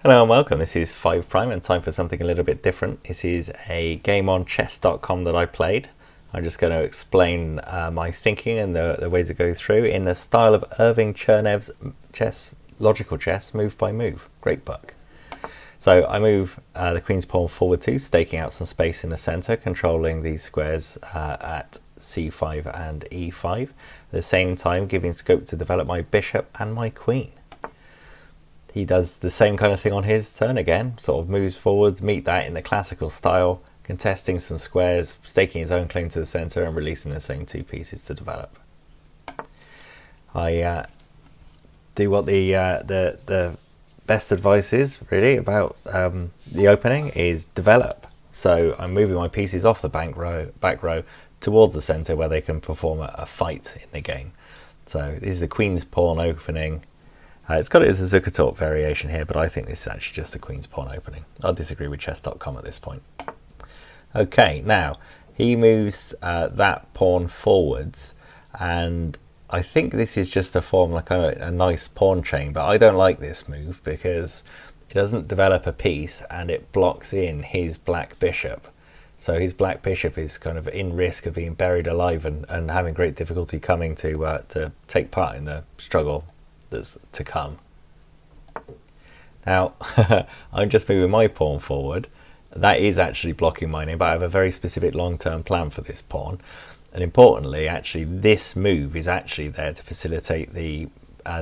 Hello and welcome. This is 5 Prime and time for something a little bit different. This is a game on chess.com that I played. I'm just going to explain my thinking and the way to go through in the style of Irving Chernev's logical chess, move by move. Great book. So I move the queen's pawn forward 2, staking out some space in the center, controlling these squares at c5 and e5, at the same time giving scope to develop my bishop and my queen. He does the same kind of thing on his turn again, sort of moves forwards, meet that in the classical style, contesting some squares, staking his own claim to the center and releasing the same two pieces to develop. I do what the best advice is really about the opening is develop. So I'm moving my pieces off the back row towards the center where they can perform a fight in the game. So this is the queen's pawn opening. It's got it as a Zukertort variation here, but I think this is actually just the queen's pawn opening. I'll disagree with chess.com at this point. Okay, now he moves that pawn forwards, and I think this is just to form like a nice pawn chain, but I don't like this move because it doesn't develop a piece and it blocks in his black bishop. So his black bishop is kind of in risk of being buried alive and having great difficulty coming to take part in the struggle that's to come. Now I'm just moving my pawn forward. That is actually blocking mine in, but I have a very specific long-term plan for this pawn, and importantly actually this move is actually there to facilitate the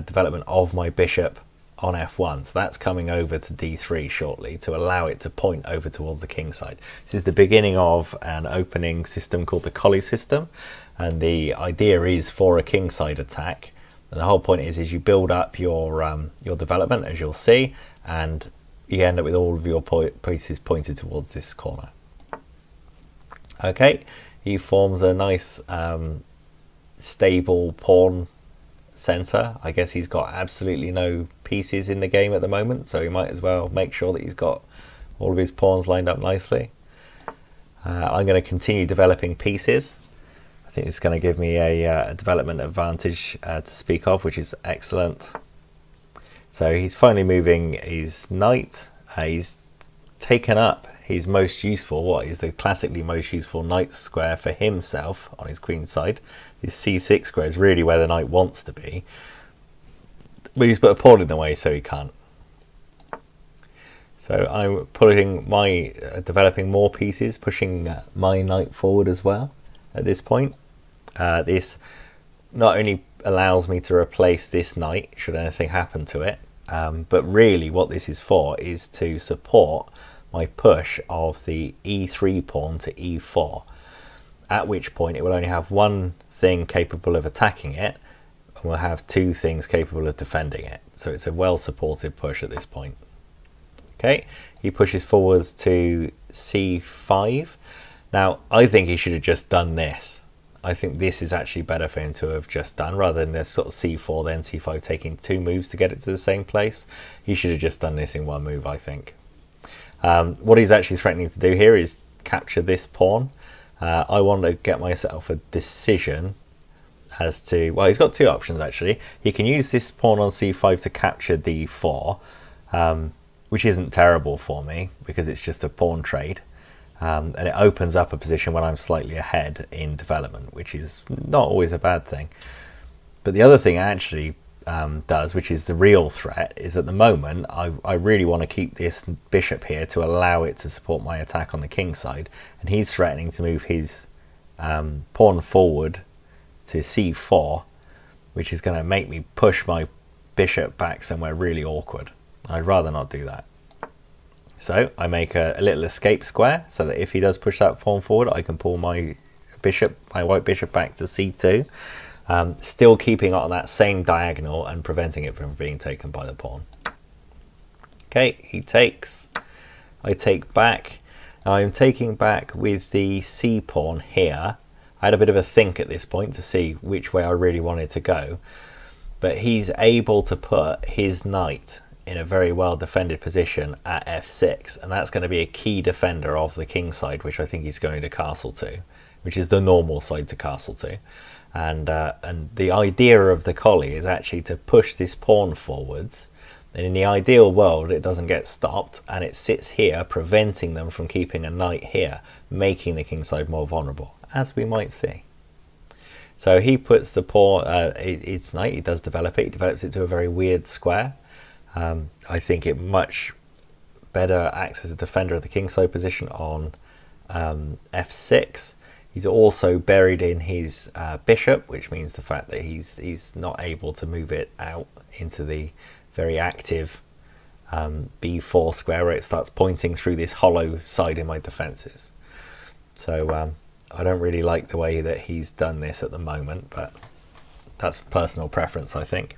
development of my bishop on f1, so that's coming over to d3 shortly to allow it to point over towards the king side. This is the beginning of an opening system called the Colle system, and the idea is for a king side attack. And the whole point is you build up your development, as you'll see, and you end up with all of your pieces pointed towards this corner. Okay, he forms a nice stable pawn center. I guess he's got absolutely no pieces in the game at the moment, so he might as well make sure that he's got all of his pawns lined up nicely. I'm going to continue developing pieces. I think it's going to give me a development advantage to speak of, which is excellent. So he's finally moving his knight. He's taken up his most useful, what is the classically most useful knight square for himself on his queen side. His c6 square is really where the knight wants to be, but he's put a pawn in the way, so he can't. So I'm putting my developing more pieces, pushing my knight forward as well at this point. This not only allows me to replace this knight should anything happen to it, but really what this is for is to support my push of the e3 pawn to e4, at which point it will only have one thing capable of attacking it and will have two things capable of defending it. So it's a well supported push at this point. Okay, he pushes forwards to c5. Now I think he should have just done this. I think this is actually better for him to have just done, rather than this sort of c4 then c5 taking two moves to get it to the same place. He should have just done this in one move, I think. What he's actually threatening to do here is capture this pawn. I want to get myself a decision as to, well, he's got two options actually. He can use this pawn on c5 to capture d4, which isn't terrible for me because it's just a pawn trade. And it opens up a position when I'm slightly ahead in development, which is not always a bad thing. But the other thing actually does, which is the real threat, is at the moment I really want to keep this bishop here to allow it to support my attack on the king side, and he's threatening to move his pawn forward to c4, which is going to make me push my bishop back somewhere really awkward. I'd rather not do that. So I make a little escape square so that if he does push that pawn forward, I can pull my white bishop back to c2, still keeping it on that same diagonal and preventing it from being taken by the pawn. Okay, he takes, I take back. Now I'm taking back with the c pawn here. I had a bit of a think at this point to see which way I really wanted to go, but he's able to put his knight in a very well defended position at f6, and that's going to be a key defender of the king side, which I think he's going to castle to, which is the normal side to castle to. And the idea of the Colle is actually to push this pawn forwards And in the ideal world, it doesn't get stopped, and it sits here, preventing them from keeping a knight here, making the kingside more vulnerable, as we might see. So he puts the pawn, its knight, he does develop it, he develops it to a very weird square. I think it much better acts as a defender of the kingside position on f6. He's also buried in his bishop, which means the fact that he's not able to move it out into the very active b4 square where it starts pointing through this hollow side in my defenses. So I don't really like the way that he's done this at the moment, but that's personal preference, I think.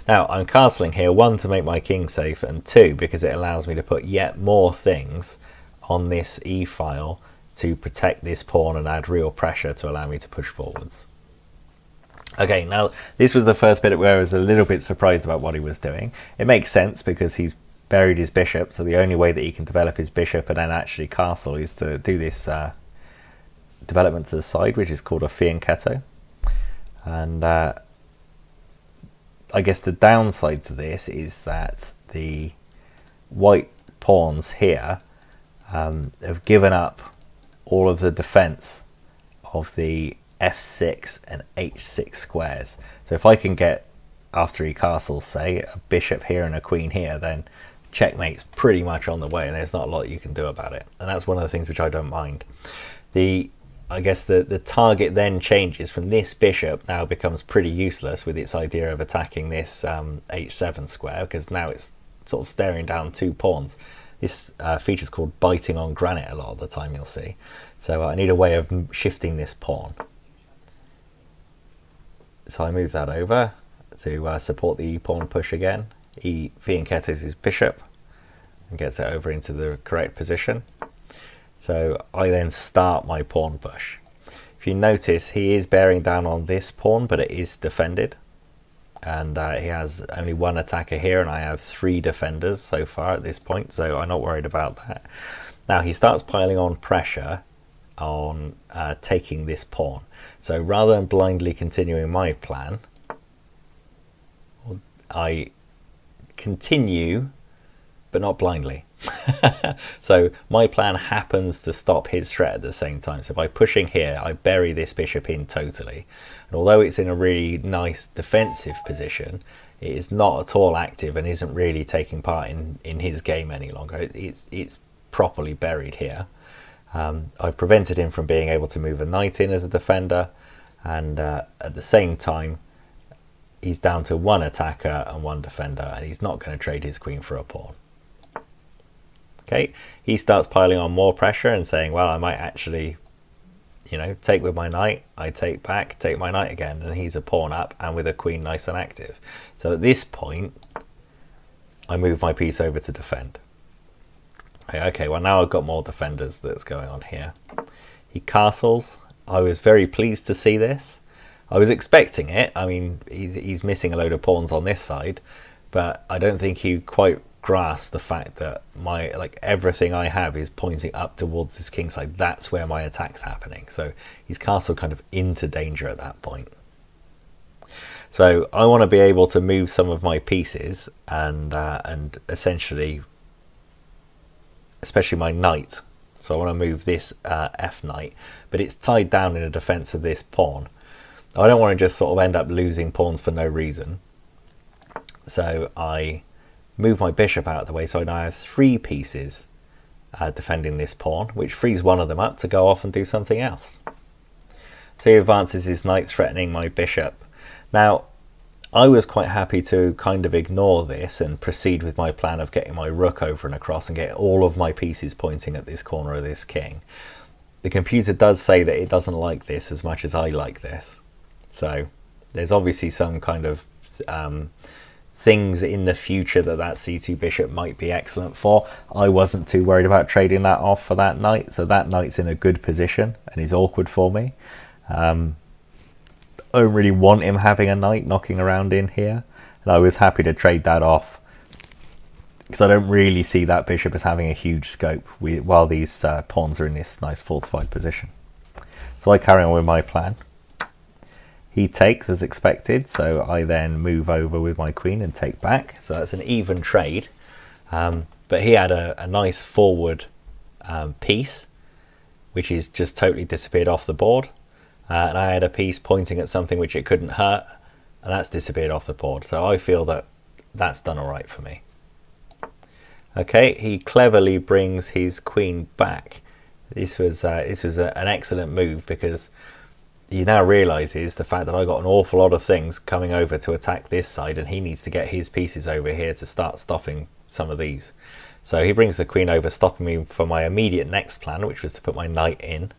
Now I'm castling here, 1 to make my king safe, and 2 because it allows me to put yet more things on this e-file to protect this pawn and add real pressure to allow me to push forwards. Okay, now this was the first bit where I was a little bit surprised about what he was doing. It makes sense because he's buried his bishop, so the only way that he can develop his bishop and then actually castle is to do this development to the side, which is called a fianchetto. And I guess the downside to this is that the white pawns here have given up all of the defense of the f6 and h6 squares. So if I can get, after he castles, say, a bishop here and a queen here, then checkmate's pretty much on the way, and there's not a lot you can do about it. And that's one of the things which I don't mind. I guess the target then changes from this bishop, now becomes pretty useless with its idea of attacking this h7 square, because now it's sort of staring down 2 pawns. This feature is called biting on granite a lot of the time, you'll see. So I need a way of shifting this pawn. So I move that over to support the e-pawn push again. He fianchettos his bishop and gets it over into the correct position. So I then start my pawn push. If you notice, he is bearing down on this pawn, but it is defended. And he has only 1 attacker here, and I have 3 defenders so far at this point, so I'm not worried about that. Now he starts piling on pressure on taking this pawn. So rather than blindly continuing my plan, I continue, but not blindly. So my plan happens to stop his threat at the same time. So by pushing here, I bury this bishop in totally. And although it's in a really nice defensive position, it is not at all active and isn't really taking part in his game any longer. It's properly buried here. I've prevented him from being able to move a knight in as a defender, and at the same time he's down to 1 attacker and 1 defender, and he's not going to trade his queen for a pawn. Okay, he starts piling on more pressure and saying, well, I might actually, you know, take with my knight, I take back, take my knight again, and he's a pawn up and with a queen nice and active. So at this point I move my piece over to defend. Okay, well now I've got more defenders that's going on here. He castles. I was very pleased to see this. I was expecting it. I mean, he's missing a load of pawns on this side, but I don't think he quite grasped the fact that everything I have is pointing up towards this king side. That's where my attack's happening. So he's castled kind of into danger at that point. So I want to be able to move some of my pieces and essentially, especially my knight. So I want to move this f knight, but it's tied down in a defense of this pawn. I don't want to just sort of end up losing pawns for no reason. So I move my bishop out of the way, so now I have 3 pieces defending this pawn, which frees one of them up to go off and do something else. So he advances his knight, threatening my bishop. Now I was quite happy to kind of ignore this and proceed with my plan of getting my rook over and across and get all of my pieces pointing at this corner of this king. The computer does say that it doesn't like this as much as I like this. So there's obviously some kind of things in the future that c2 bishop might be excellent for. I wasn't too worried about trading that off for that knight, so that knight's in a good position and is awkward for me. I don't really want him having a knight knocking around in here, and I was happy to trade that off because I don't really see that bishop as having a huge scope while these pawns are in this nice fortified position. So I carry on with my plan. He takes as expected, so I then move over with my queen and take back. So that's an even trade. But he had a nice forward piece, which is just totally disappeared off the board. And I had a piece pointing at something which it couldn't hurt, and that's disappeared off the board. So I feel that that's done all right for me. Okay, he cleverly brings his queen back. This was an excellent move, because he now realizes the fact that I got an awful lot of things coming over to attack this side, and he needs to get his pieces over here to start stopping some of these. So he brings the queen over, stopping me from my immediate next plan, which was to put my knight in,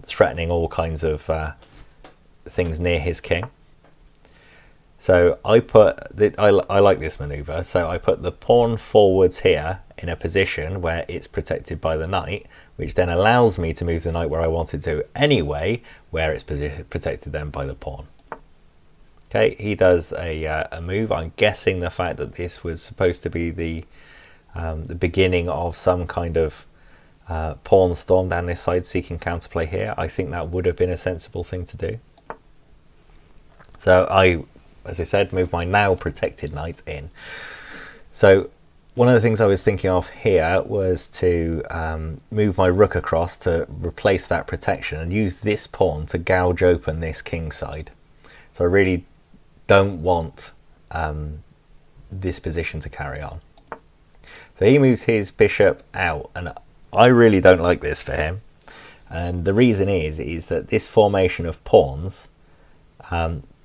threatening all kinds of things near his king. So I like this maneuver. So I put the pawn forwards here in a position where it's protected by the knight, which then allows me to move the knight where I wanted to anyway, where it's protected then by the pawn. Okay, he does a move. I'm guessing the fact that this was supposed to be the beginning of some kind of pawn storm down this side seeking counterplay here. I think that would have been a sensible thing to do. So I, as I said, move my now protected knight in. So one of the things I was thinking of here was to move my rook across to replace that protection and use this pawn to gouge open this king side. So I really don't want this position to carry on. So he moves his bishop out, and I really don't like this for him. And the reason is that this formation of pawns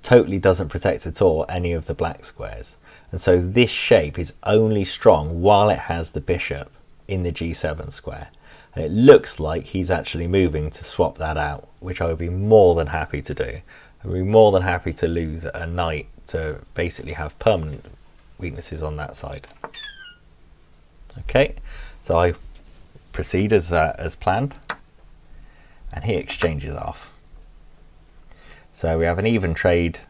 totally doesn't protect at all any of the black squares. And so this shape is only strong while it has the bishop in the g7 square. And it looks like he's actually moving to swap that out, which I would be more than happy to do. I'd be more than happy to lose a knight to basically have permanent weaknesses on that side. Okay, so I proceed as planned, and he exchanges off. So we have an even trade,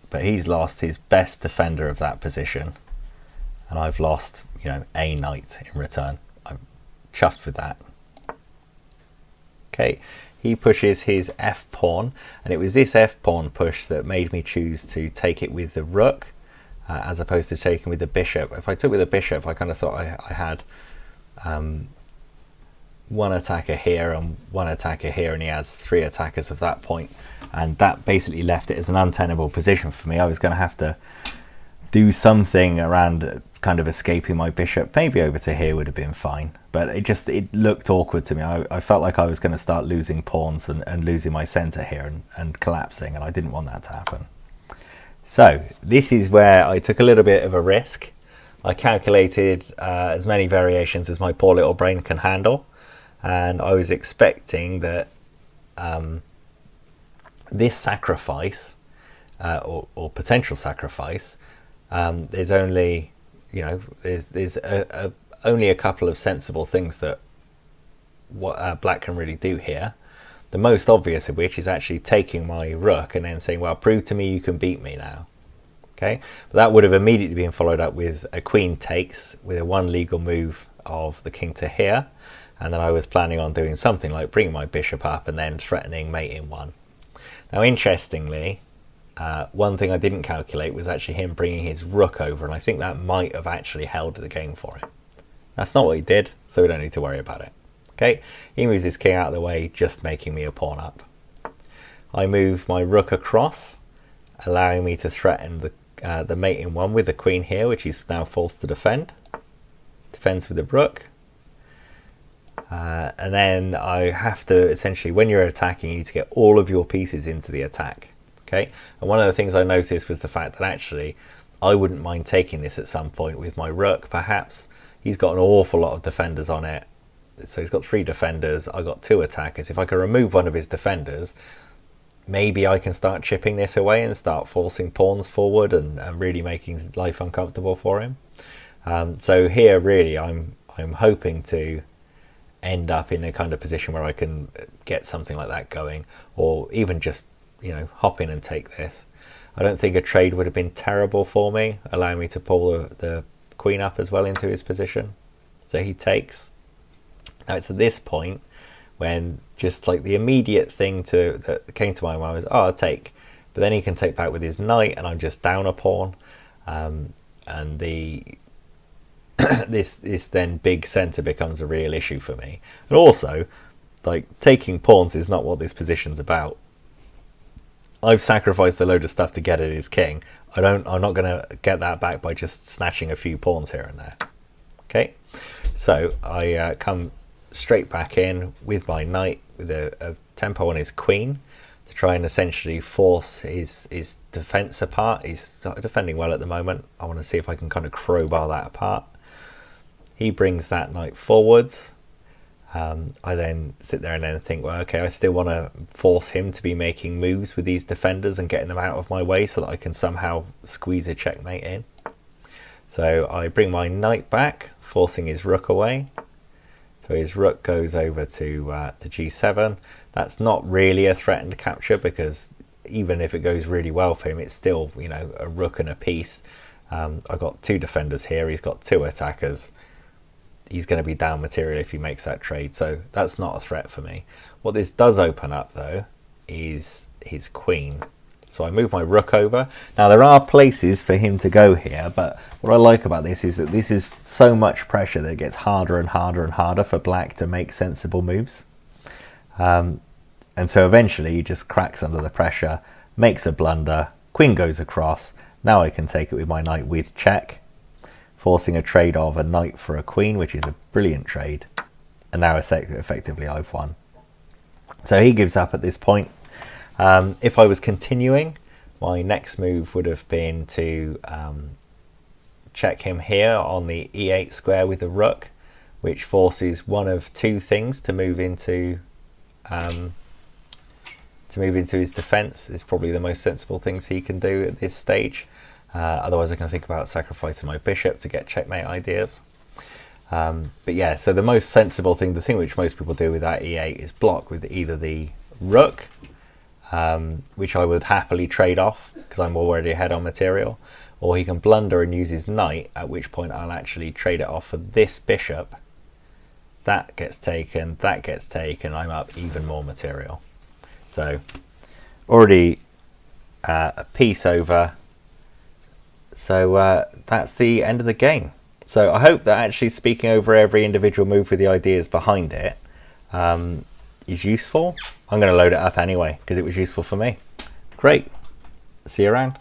but he's lost his best defender of that position, and I've lost, you know, a knight in return. I'm chuffed with that. Okay, he pushes his f pawn, and it was this f pawn push that made me choose to take it with the rook as opposed to taking with the bishop. If I took with the bishop, I kind of thought I had one attacker here and one attacker here, and he has 3 attackers of that point, and that basically left it as an untenable position for me. I was going to have to do something around kind of escaping my bishop. Maybe over to here would have been fine, but it looked awkward to me. I felt like I was going to start losing pawns and losing my center here and collapsing, and I didn't want that to happen. So this is where I took a little bit of a risk. I calculated as many variations as my poor little brain can handle, and I was expecting that this sacrifice or potential sacrifice, there's only, you know, there's only a couple of sensible things that black can really do here. The most obvious of which is actually taking my rook and then saying, well, prove to me you can beat me now. Okay, but that would have immediately been followed up with a queen takes, with a one legal move of the king to here, and then I was planning on doing something like bringing my bishop up and then threatening mate in one. Now interestingly, one thing I didn't calculate was actually him bringing his rook over, and I think that might have actually held the game for him. That's not what he did, so we don't need to worry about it. Okay, he moves his king out of the way, just making me a pawn up. I move my rook across, allowing me to threaten the mate in one with the queen here, which he's now forced to defend. Defends with the rook. And then I have to essentially, when you're attacking, you need to get all of your pieces into the attack. Okay, and one of the things I noticed was the fact that actually I wouldn't mind taking this at some point with my rook. Perhaps he's got an awful lot of defenders on it. So he's got 3 defenders, I got 2 attackers. If I can remove one of his defenders, maybe I can start chipping this away and start forcing pawns forward and really making life uncomfortable for him. So here really I'm hoping to end up in a kind of position where I can get something like that going, or even just, you know, hop in and take this. I don't think a trade would have been terrible for me, allowing me to pull the queen up as well into his position. So he takes. Now it's at this point when just like the immediate thing that came to my mind was, oh, I'll take. but then he can take back with his knight, and I'm just down a pawn, and the this then big centre becomes a real issue for me. And also, like, taking pawns is not what this position's about. I've sacrificed a load of stuff to get at his king. I'm not going to get that back by just snatching a few pawns here and there. Okay, so I come straight back in with my knight with a tempo on his queen to try and essentially force his defense apart. He's defending well at the moment. I want to see if I can kind of crowbar that apart. He brings that knight forwards. I then sit there and then think, well, okay, I still want to force him to be making moves with these defenders and getting them out of my way so that I can somehow squeeze a checkmate in. So I bring my knight back, forcing his rook away. So his rook goes over to g7. That's not really a threatened capture, because even if it goes really well for him, it's still, you know, a rook and a piece. I've got two defenders here. He's got two attackers. He's going to be down material if he makes that trade, so that's not a threat for me. What this does open up, though, is his queen. So I move my rook over. Now, there are places for him to go here, but what I like about this is that this is so much pressure that it gets harder and harder and harder for black to make sensible moves. And so eventually he just cracks under the pressure, makes a blunder, queen goes across. Now I can take it with my knight with check, forcing a trade of a knight for a queen, which is a brilliant trade. And now effectively I've won. So he gives up at this point. If I was continuing, my next move would have been to check him here on the e8 square with a rook, which forces one of two things to move into his defense. Is probably the most sensible things he can do at this stage. Otherwise I can think about sacrificing my bishop to get checkmate ideas. But yeah, so the most sensible thing, the thing which most people do with that e8, is block with either the rook, which I would happily trade off because I'm already ahead on material, or he can blunder and use his knight, at which point I'll actually trade it off for this bishop. That gets taken, I'm up even more material. So already a piece over. So that's the end of the game. So I hope that actually speaking over every individual move with the ideas behind it is useful. I'm going to load it up anyway because it was useful for me. Great. See you around.